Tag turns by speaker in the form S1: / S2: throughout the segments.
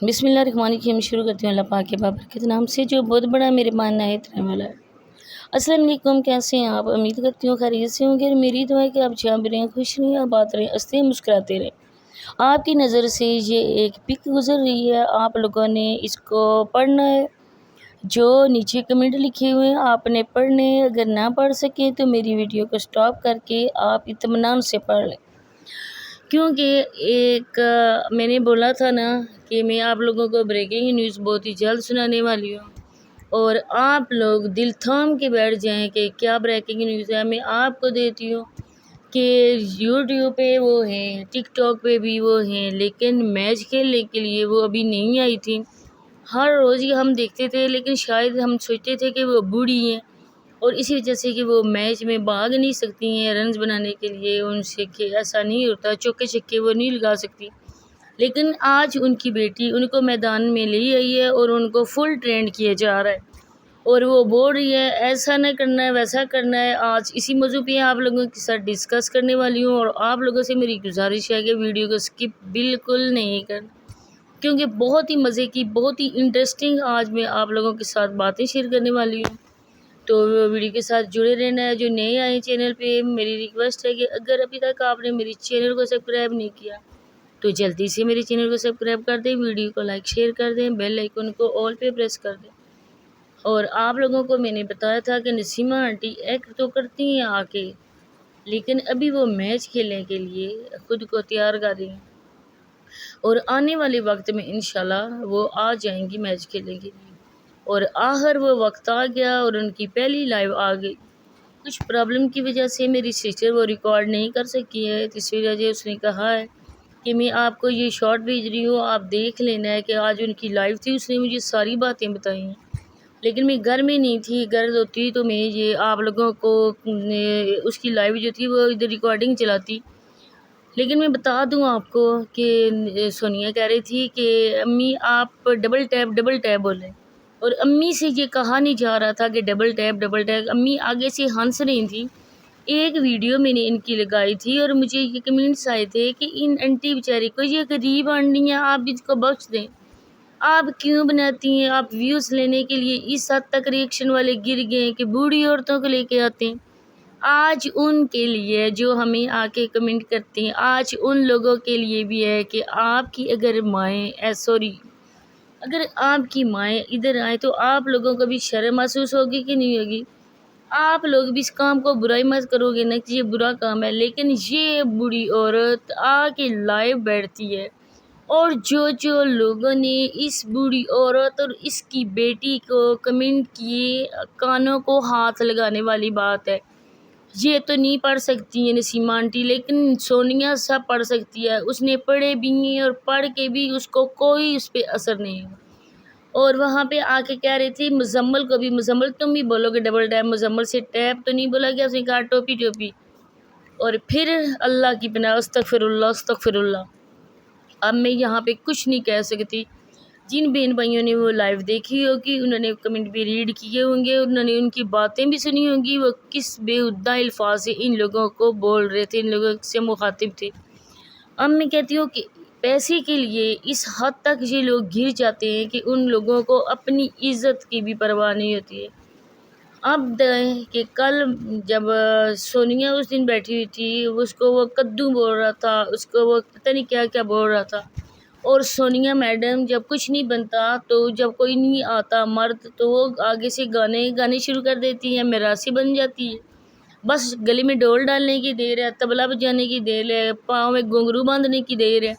S1: بسم اللہ الرحمن الرحیم شروع کرتی ہوں اللہ پاک کے بابر کے نام سے جو بہت بڑا میرے مان نہایت رحم والا ہے۔ السلام علیکم، کیسے ہیں آپ؟ امید کرتی ہوں خیریت سے ہوں گے اور میری دعا ہے کہ آپ جہاں بھی رہیں خوش رہیں، آباد رہیں، ہنستے مسکراتے رہیں۔ آپ کی نظر سے یہ ایک پک گزر رہی ہے، آپ لوگوں نے اس کو پڑھنا ہے۔ جو نیچے کمنٹ لکھے ہوئے ہیں آپ نے پڑھنے، اگر نہ پڑھ سکیں تو میری ویڈیو کو سٹاپ کر کے آپ اطمینان سے پڑھ لیں، کیونکہ میں نے بولا تھا نا کہ میں آپ لوگوں کو بریکنگ نیوز بہت ہی جلد سنانے والی ہوں، اور آپ لوگ دل تھام کے بیٹھ جائیں کہ کیا بریکنگ نیوز ہے۔ میں آپ کو دیتی ہوں کہ یوٹیوب پہ وہ ہیں، ٹک ٹاک پہ بھی وہ ہیں، لیکن میچ کھیلنے کے لیے وہ ابھی نہیں آئی تھی۔ ہر روز ہی ہم دیکھتے تھے، لیکن شاید ہم سوچتے تھے کہ وہ بوڑھی ہیں، اور اسی وجہ سے کہ وہ میچ میں بھاگ نہیں سکتی ہیں رنز بنانے کے لیے، ان سے کہ ایسا نہیں ہوتا، چوکے چھکے وہ نہیں لگا سکتی۔ لیکن آج ان کی بیٹی ان کو میدان میں لے آئی ہے اور ان کو فل ٹرینڈ کیا جا رہا ہے، اور وہ بول رہی ہے ایسا نہ کرنا ہے، ویسا کرنا ہے۔ آج اسی موضوع پہ آپ لوگوں کے ساتھ ڈسکس کرنے والی ہوں، اور آپ لوگوں سے میری گزارش ہے کہ ویڈیو کو سکپ بالکل نہیں کرنا، کیونکہ بہت ہی مزے کی، بہت ہی انٹرسٹنگ آج میں آپ لوگوں کے ساتھ باتیں شیئر کرنے والی ہوں۔ تو ویڈیو کے ساتھ جڑے رہنا ہے۔ جو نئے آئے چینل پہ، میری ریکویسٹ ہے کہ اگر ابھی تک آپ نے میری چینل کو سبسکرائب نہیں کیا تو جلدی سے میرے چینل کو سبسکرائب کر دیں، ویڈیو کو لائک شیئر کر دیں، بیل آئیکن کو آل پہ پریس کر دیں۔ اور آپ لوگوں کو میں نے بتایا تھا کہ نسیمہ آنٹی ایکٹ تو کرتی ہیں آ کے، لیکن ابھی وہ میچ کھیلنے کے لیے خود کو تیار کر رہی ہیں، اور آنے والے وقت میں انشاءاللہ وہ آ جائیں گی میچ کھیلنے کے لیے۔ اور آخر وہ وقت آ گیا اور ان کی پہلی لائیو آ گئی۔ کچھ پرابلم کی وجہ سے میری سسٹر وہ ریکارڈ نہیں کر سکی ہے، اس وجہ سے اس نے کہا ہے کہ میں آپ کو یہ شارٹ بھیج رہی ہوں، آپ دیکھ لینا ہے کہ آج ان کی لائیو تھی، اس نے مجھے ساری باتیں بتائی ہیں، لیکن میں گھر میں نہیں تھی۔ گھر ہوتی تو میں یہ آپ لوگوں کو اس کی لائیو جو تھی وہ ادھر ریکارڈنگ چلاتی۔ لیکن میں بتا دوں آپ کو کہ سونیا کہہ رہی تھی کہ امی آپ ڈبل ٹیپ بولیں، اور امی سے یہ کہا نہیں جا رہا تھا کہ ڈبل ٹیپ۔ امی آگے سے ہنس رہی تھی۔ ایک ویڈیو میں نے ان کی لگائی تھی اور مجھے یہ کمنٹس آئے تھے کہ ان انٹی بیچاری کو یہ غریب آنٹی ہیں، آپ اس کو بخش دیں، آپ کیوں بناتی ہیں؟ آپ ویوز لینے کے لیے اس حد تک ریئیکشن والے گر گئے کہ بوڑھی عورتوں کو لے کے آتے ہیں۔ آج ان کے لیے جو ہمیں آ کے کمنٹ کرتے ہیں، آج ان لوگوں کے لیے بھی ہے کہ آپ کی اگر اگر آپ کی مائیں ادھر آئیں تو آپ لوگوں کو بھی شرم محسوس ہوگی کہ نہیں ہوگی؟ آپ لوگ بھی اس کام کو برائی مت کرو گے نا کہ یہ برا کام ہے، لیکن یہ بوڑھی عورت آ کے لائیو بیٹھتی ہے، اور جو لوگوں نے اس بوڑھی عورت اور اس کی بیٹی کو کمنٹ کیے، کانوں کو ہاتھ لگانے والی بات ہے۔ یہ تو نہیں پڑھ سکتی ہے نسیمہ آنٹی، لیکن سونیا سب پڑھ سکتی ہے، اس نے پڑھے بھی ہیں اور پڑھ کے بھی اس کو کوئی اس پہ اثر نہیں ہے۔ اور وہاں پہ آ کے کہہ رہی تھی مزمل کو بھی، مزمل تم بھی بولو گے ڈبل ٹیپ، مزمل سے ٹیپ تو نہیں بولا گیا، اس نے کہا ٹوپی۔ اور پھر اللہ کی پناہ، استغفر اللہ۔ اب میں یہاں پہ کچھ نہیں کہہ سکتی۔ جن بہن بھائیوں نے وہ لائیو دیکھی ہوگی، انہوں نے کمنٹ بھی ریڈ کیے ہوں گے، انہوں نے ان کی باتیں بھی سنی ہوں گی، وہ کس بےہودہ الفاظ سے ان لوگوں کو بول رہے تھے، ان لوگوں سے مخاطب تھے۔ اب میں کہتی ہوں کہ پیسے کے لیے اس حد تک یہ لوگ گر جاتے ہیں کہ ان لوگوں کو اپنی عزت کی بھی پرواہ نہیں ہوتی ہے۔ اب کہ کل جب سونیا اس دن بیٹھی ہوئی تھی، اس کو وہ کدو بول رہا تھا، اس کو وہ پتہ نہیں کیا بول رہا تھا، اور سونیا میڈم جب کچھ نہیں بنتا تو جب کوئی نہیں آتا مرد تو وہ آگے سے گانے شروع کر دیتی ہیں، میراثی بن جاتی ہے۔ بس گلے میں ڈول ڈالنے کی دیر ہے، طبلہ بجانے کی دیر ہے، پاؤں میں گھنگرو باندھنے کی دیر ہے۔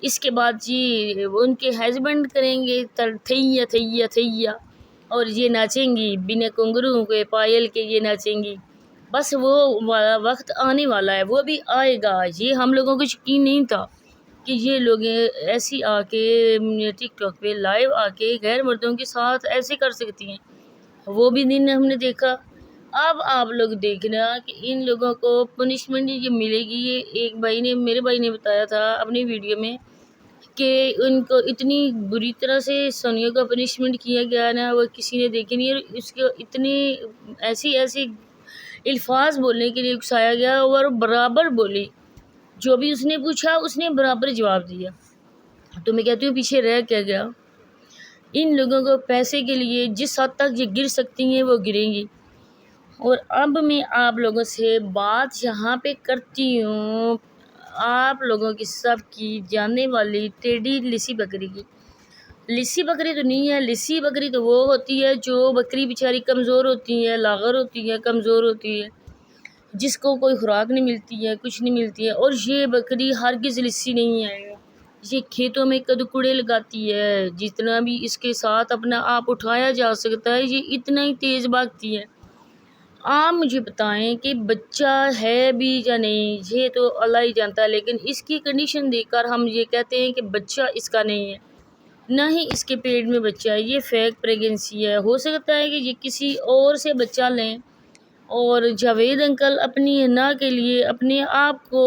S1: اس کے بعد جی ان کے ہسبینڈ کریں گے تھیا اور یہ ناچیں گی بنا گھنگرو کے، پائل کے یہ ناچیں گی۔ بس وہ وقت آنے والا ہے، وہ بھی آئے گا۔ یہ ہم لوگوں کو یقین نہیں تھا کہ یہ لوگ ایسی آ کے ٹک ٹاک پہ لائیو آ کے غیر مردوں کے ساتھ ایسے کر سکتی ہیں، وہ بھی دن ہم نے دیکھا۔ اب آپ لوگ دیکھنا کہ ان لوگوں کو پنشمنٹ یہ ملے گی۔ یہ میرے بھائی نے بتایا تھا اپنی ویڈیو میں کہ ان کو اتنی بری طرح سے سونیا کا پنشمنٹ کیا گیا نا، وہ کسی نے دیکھی نہیں، اور اس کو اتنی ایسی الفاظ بولنے کے لیے اکسایا گیا، اور برابر بولی، جو بھی اس نے پوچھا اس نے برابر جواب دیا۔ تو میں کہتی ہوں پیچھے رہ کیا گیا؟ ان لوگوں کو پیسے کے لیے جس حد تک یہ گر سکتی ہیں وہ گریں گی۔ اور اب میں آپ لوگوں سے بات یہاں پہ کرتی ہوں آپ لوگوں کی سب کی جاننے والی ٹیڈی لسی بکری کی۔ لسی بکری تو نہیں ہے، لسی بکری تو وہ ہوتی ہے جو بکری بیچاری کمزور ہوتی ہے، لاغر ہوتی ہے، کمزور ہوتی ہے، جس کو کوئی خوراک نہیں ملتی ہے، کچھ نہیں ملتی ہے۔ اور یہ بکری ہرگز لسی نہیں ہے، یہ کھیتوں میں کدکڑے لگاتی ہے، جتنا بھی اس کے ساتھ اپنا آپ اٹھایا جا سکتا ہے یہ اتنا ہی تیز بھاگتی ہے۔ آپ مجھے بتائیں کہ بچہ ہے بھی یا نہیں، یہ تو اللہ ہی جانتا ہے، لیکن اس کی کنڈیشن دیکھ کر ہم یہ کہتے ہیں کہ بچہ اس کا نہیں ہے، نہ ہی اس کے پیٹ میں بچہ ہے، یہ فیک پریگنسی ہے۔ ہو سکتا ہے کہ یہ کسی اور سے بچہ لیں اور جاوید انکل اپنی حنا کے لیے اپنے آپ کو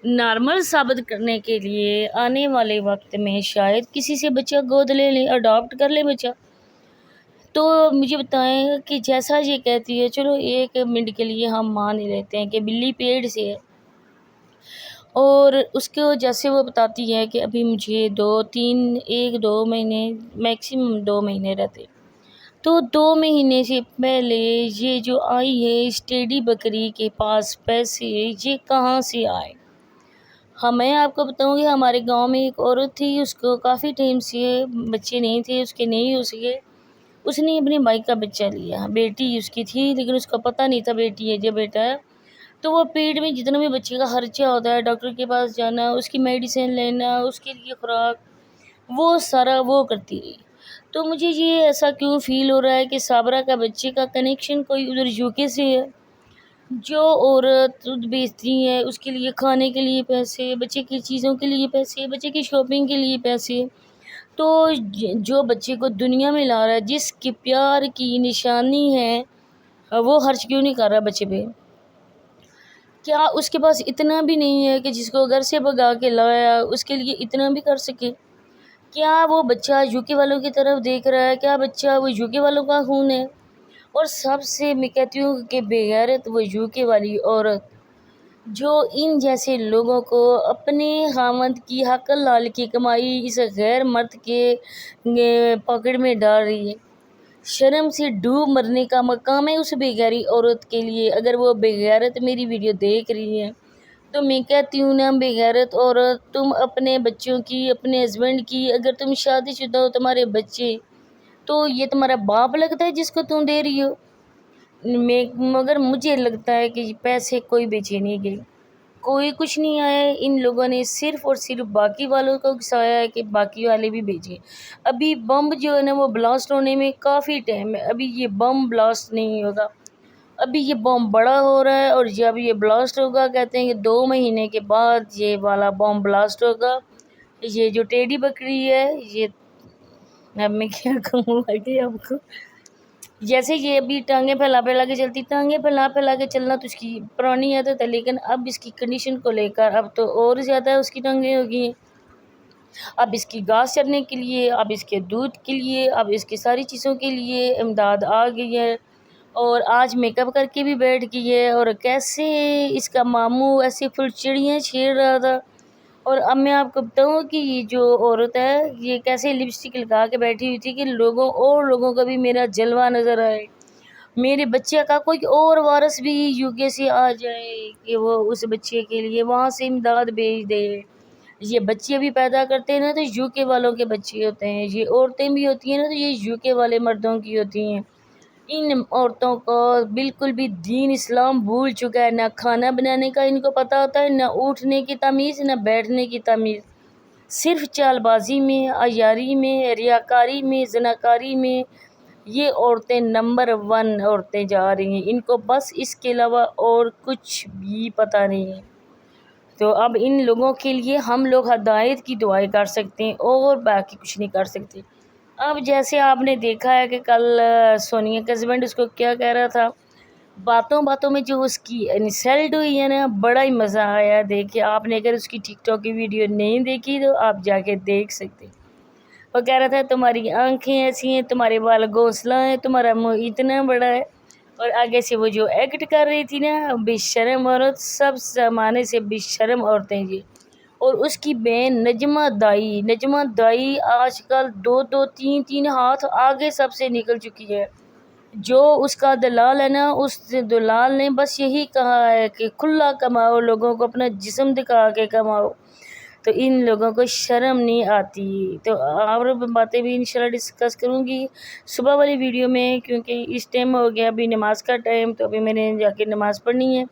S1: نارمل ثابت کرنے کے لیے آنے والے وقت میں شاید کسی سے بچہ گود لے لیں، اڈاپٹ کر لیں بچہ۔ تو مجھے بتائیں کہ جیسا یہ کہتی ہے، چلو 1 منٹ کے لیے ہم مان ہی لیتے ہیں کہ بلی پیڑ سے ہے، اور اس کو جیسے وہ بتاتی ہے کہ ابھی مجھے 1-2 مہینے میکسیمم 2 مہینے رہتے، تو 2 مہینے سے پہلے یہ جو آئی ہے اس ٹیڈی بکری کے پاس پیسے یہ کہاں سے آئے؟ میں آپ کو بتاؤں کہ ہمارے گاؤں میں ایک عورت تھی، اس کو کافی ٹائم سے بچے نہیں تھے، اس کے نہیں ہو سکے، اس نے اپنے بھائی کا بچہ لیا، بیٹی اس کی تھی لیکن اس کو پتہ نہیں تھا بیٹی ہے یا بیٹا ہے، تو وہ پیٹ میں جتنا بھی بچے کا خرچہ ہوتا ہے، ڈاکٹر کے پاس جانا، اس کی میڈیسن لینا، اس کے لیے خوراک، وہ سارا وہ کرتی رہی۔ تو مجھے یہ ایسا کیوں فیل ہو رہا ہے کہ صابرہ کا بچے کا کنیکشن کوئی ادھر UK سے ہے۔ جو عورت دودھ بیچتی ہے اس کے لیے کھانے کے لیے پیسے، بچے کی چیزوں کے لیے پیسے، بچے کی شاپنگ کے لیے پیسے، تو جو بچے کو دنیا میں لا رہا ہے، جس کی پیار کی نشانی ہے، وہ خرچ کیوں نہیں کر رہا بچے پہ؟ کیا اس کے پاس اتنا بھی نہیں ہے کہ جس کو گھر سے بھگا کے لایا اس کے لیے اتنا بھی کر سکے؟ کیا وہ بچہ UK والوں کی طرف دیکھ رہا ہے؟ کیا بچہ وہ UK والوں کا خون ہے؟ اور سب سے میں کہتی ہوں کہ بے غیرت وہ UK والی عورت جو ان جیسے لوگوں کو اپنے خاوند کی حق حلال کی کمائی اس غیر مرد کے پاکٹ میں ڈال رہی ہے۔ شرم سے ڈوب مرنے کا مقام ہے اس بے غیری عورت کے لیے۔ اگر وہ بے غیرت میری ویڈیو دیکھ رہی ہے تو میں کہتی ہوں نا، بے غیرت عورت، تم اپنے بچوں کی، اپنے ہسبینڈ کی، اگر تم شادی شدہ ہو، تمہارے بچے، تو یہ تمہارا باپ لگتا ہے جس کو تم دے رہی ہو؟ مگر مجھے لگتا ہے کہ پیسے کوئی بیچے نہیں گئے، کوئی کچھ نہیں آیا ہے، ان لوگوں نے صرف اور صرف باقی والوں کو گھسایا ہے کہ باقی والے بھی بھیجیں۔ ابھی بم جو ہے نا وہ بلاسٹ ہونے میں کافی ٹائم ہے، ابھی یہ بم بلاسٹ نہیں ہوگا، ابھی یہ بم بڑا ہو رہا ہے، اور جب یہ بلاسٹ ہوگا کہتے ہیں کہ 2 مہینے کے بعد یہ والا بم بلاسٹ ہوگا۔ یہ جو ٹیڈی بکری ہے، یہ اب میں کیا کہوں کہ آپ کو، جیسے یہ ابھی ٹانگیں پھیلا پھیلا کے چلتی، ٹانگیں پھیلا پھیلا کے چلنا تو اس کی پرانی عادت ہے، لیکن اب اس کی کنڈیشن کو لے کر اب تو اور زیادہ اس کی ٹانگیں ہوگی ہیں۔ اب اس کی گھاس چرنے کے لیے، اب اس کے دودھ کے لیے، اب اس کی ساری چیزوں کے لیے امداد آ گئی ہے، اور آج میک اپ کر کے بھی بیٹھ گئی ہے، اور کیسے اس کا ماموں ایسے فل چڑیاں چھیڑ رہا تھا۔ اور اب میں آپ کو بتاؤں کہ یہ جو عورت ہے یہ کیسے لپسٹک لگا کے بیٹھی ہوئی تھی کہ لوگوں کو بھی میرا جلوہ نظر آئے، میرے بچے کا کوئی اور وارث بھی UK سے آ جائے کہ وہ اس بچے کے لیے وہاں سے امداد بھیج دے۔ یہ بچے بھی پیدا کرتے ہیں نا تو UK والوں کے بچے ہوتے ہیں، یہ عورتیں بھی ہوتی ہیں نا تو یہ UK والے مردوں کی ہوتی ہیں۔ ان عورتوں کو بالکل بھی دین اسلام بھول چکا ہے، نہ کھانا بنانے کا ان کو پتہ ہوتا ہے، نہ اٹھنے کی تمیز، نہ بیٹھنے کی تمیز، صرف چال بازی میں، عیاری میں، ریاکاری میں، زناکاری میں یہ عورتیں نمبر 1 عورتیں جا رہی ہیں، ان کو بس اس کے علاوہ اور کچھ بھی پتہ نہیں ہے۔ تو اب ان لوگوں کے لیے ہم لوگ ہدایت کی دعائیں کر سکتے ہیں اور باقی کچھ نہیں کر سکتے۔ اب جیسے آپ نے دیکھا ہے کہ کل سونیا کا ہسبینڈ اس کو کیا کہہ رہا تھا، باتوں باتوں میں جو اس کی انسلٹ ہوئی ہے نا، بڑا ہی مزہ آیا دیکھے۔ آپ نے اگر اس کی ٹک ٹاک کی ویڈیو نہیں دیکھی تو آپ جا کے دیکھ سکتے۔ وہ کہہ رہا تھا تمہاری آنکھیں ایسی ہیں، تمہارے بال گھونسلا ہیں، تمہارا منہ اتنا بڑا ہے، اور آگے سے وہ جو ایکٹ کر رہی تھی نا، بے شرم عورت، سب زمانے سے بے شرم عورتیں جی، اور اس کی بہن نجمہ دائی آج کل 2-2 3-3 ہاتھ آگے سب سے نکل چکی ہے۔ جو اس کا دلال ہے نا، اس دلال نے بس یہی کہا ہے کہ کھلا کماؤ، لوگوں کو اپنا جسم دکھا کے کماؤ، تو ان لوگوں کو شرم نہیں آتی۔ تو اور باتیں بھی انشاءاللہ ڈسکس کروں گی صبح والی ویڈیو میں، کیونکہ اس ٹائم ہو گیا ابھی نماز کا ٹائم، تو ابھی میں نے جا کے نماز پڑھنی ہے۔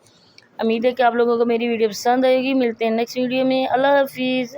S1: امید ہے کہ آپ لوگوں کو میری ویڈیو پسند آئے گی۔ ملتے ہیں نیکسٹ ویڈیو میں۔ اللہ حافظ۔